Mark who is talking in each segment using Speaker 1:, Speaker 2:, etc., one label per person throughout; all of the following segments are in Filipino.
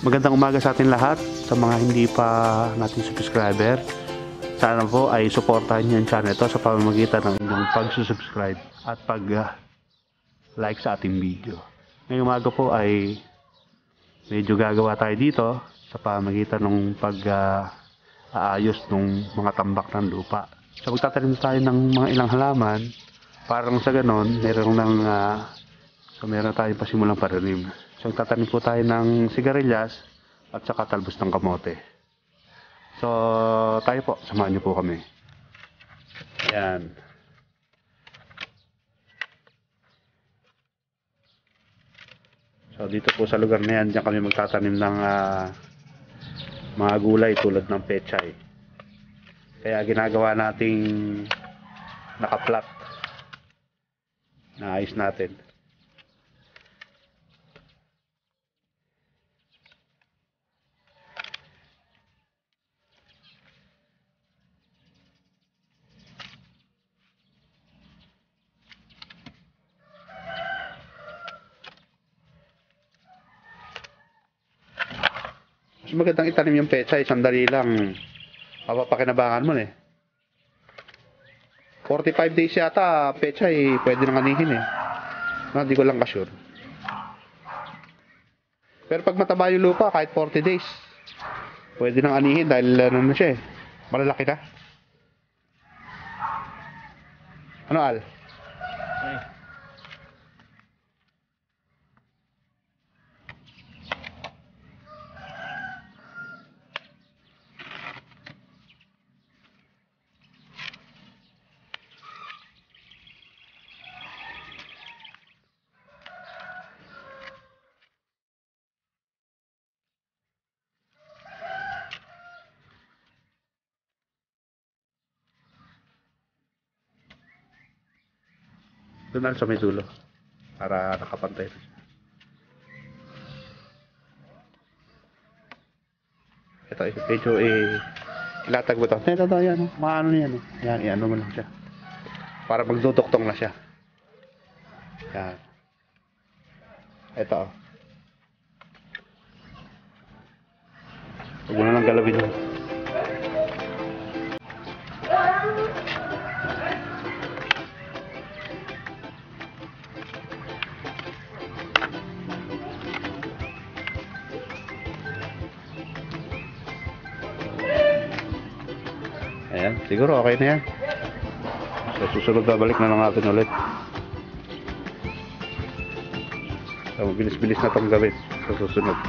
Speaker 1: Magandang umaga sa atin lahat, sa mga hindi pa natin subscriber. Sana po ay suportahan niyo yung channel ito sa pamamagitan ng inyong pag-subscribe at pag-like sa ating video. Ngayong umaga po ay medyo gagawa tayo dito sa pamamagitan ng pag-aayos ng mga tambak ng lupa. So magtatanim tayo ng mga ilang halaman, parang sa ganon, meron tayong pasimulang pananim. So tatanim po tayo ng sigarilyas at saka talbos ng kamote. So tayo po, samahan niyo po kami. Ayan. So dito po sa lugar na yan, diyan kami magtatanim ng mga gulay tulad ng pechay. Kaya ginagawa nating naka-flat. Naayos natin. Mas magandang itanim yung pechay, sandali lang. Mapapakinabangan mo eh. 45 days yata, pechay, pwede nang anihin eh. Hindi ko lang ka-sure. Pero pag mataba yung lupa, kahit 40 days, pwede nang anihin dahil ano na siya eh. Malalaki na. Ano, Al? Doon sa may dulo para nakapantay na siya. Ito, medyo ilatag mo ito. Ito, yan. Maano na yan. Yan, iano mo lang siya. Para magduduktong na siya. Yan. Ito. Huwag mo na lang galawin mo. Ayan, siguro okay na yan. So, susunod babalik na lang natin ulit. So, bilis-bilis na itong gawin sa susunod.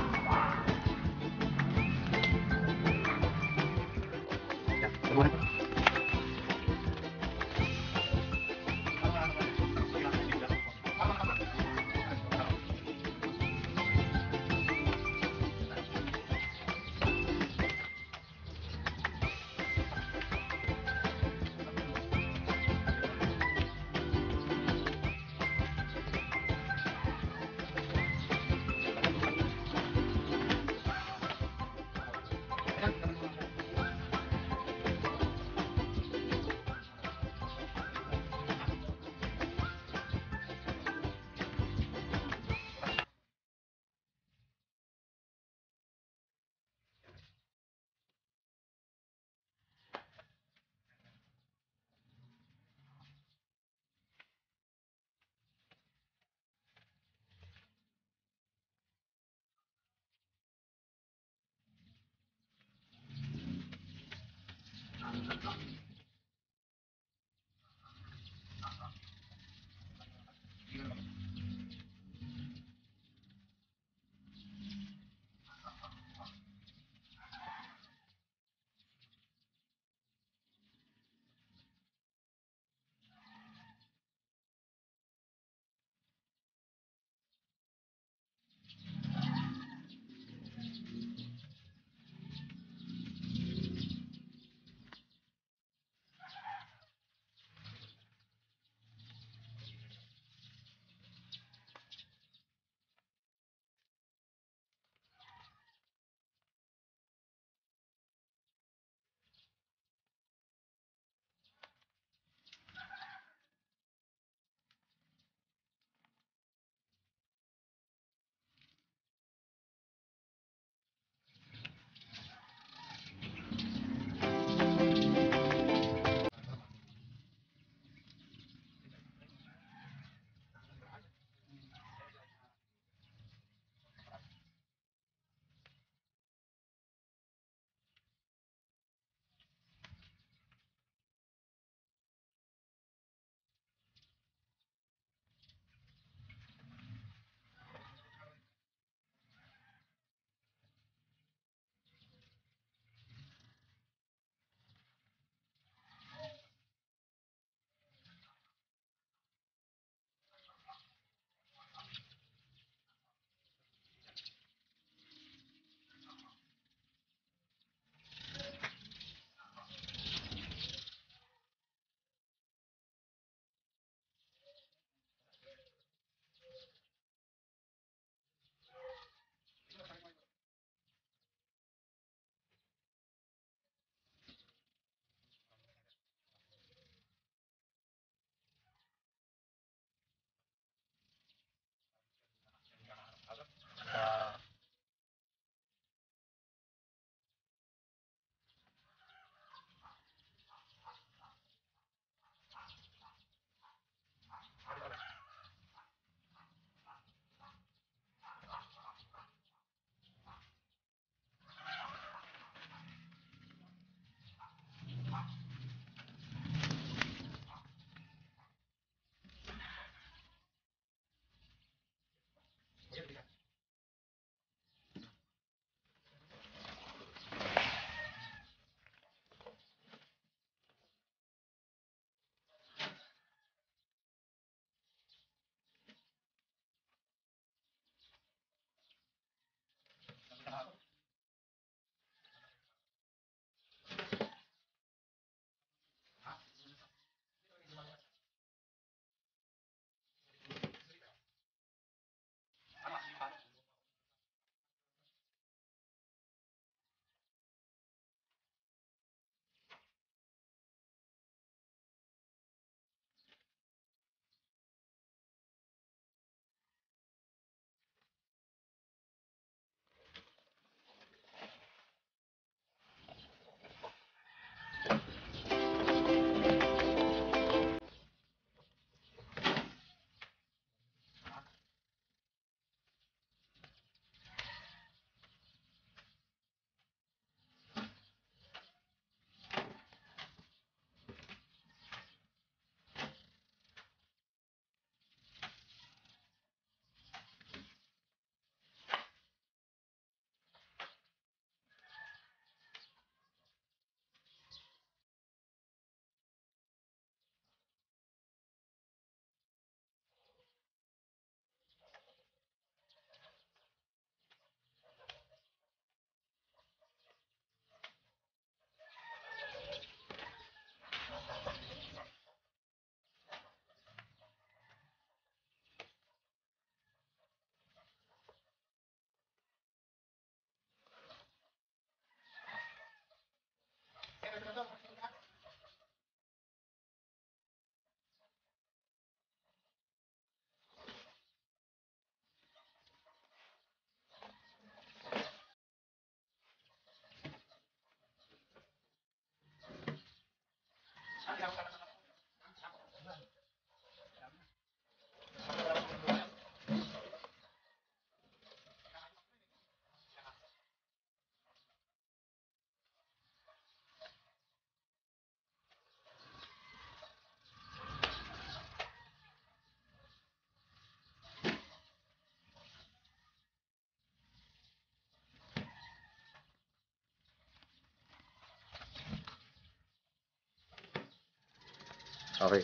Speaker 1: Okay.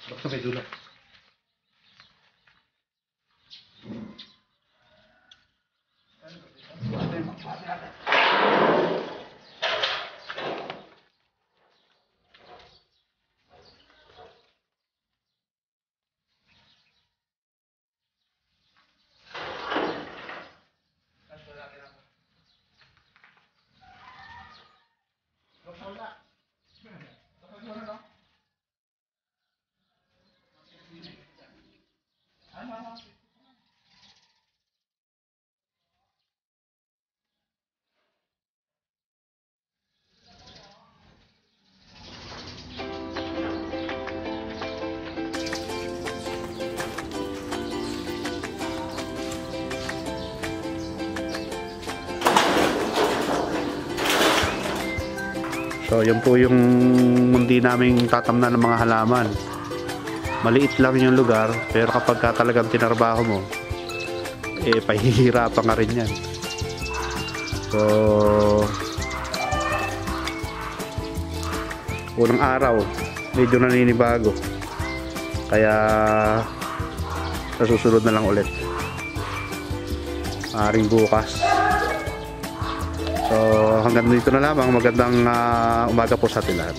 Speaker 1: Basta may dulo. So, yun po yung mundi naming tatamnan ng mga halaman. Maliit lang yung lugar, pero kapag talagang tinarbaho mo, pahihirapan ka rin yan. So, unang araw, medyo naninibago. Kaya, sa susunod na lang ulit. Maaaring bukas. So hanggang dito na lamang. Magandang umaga po sa atin lahat.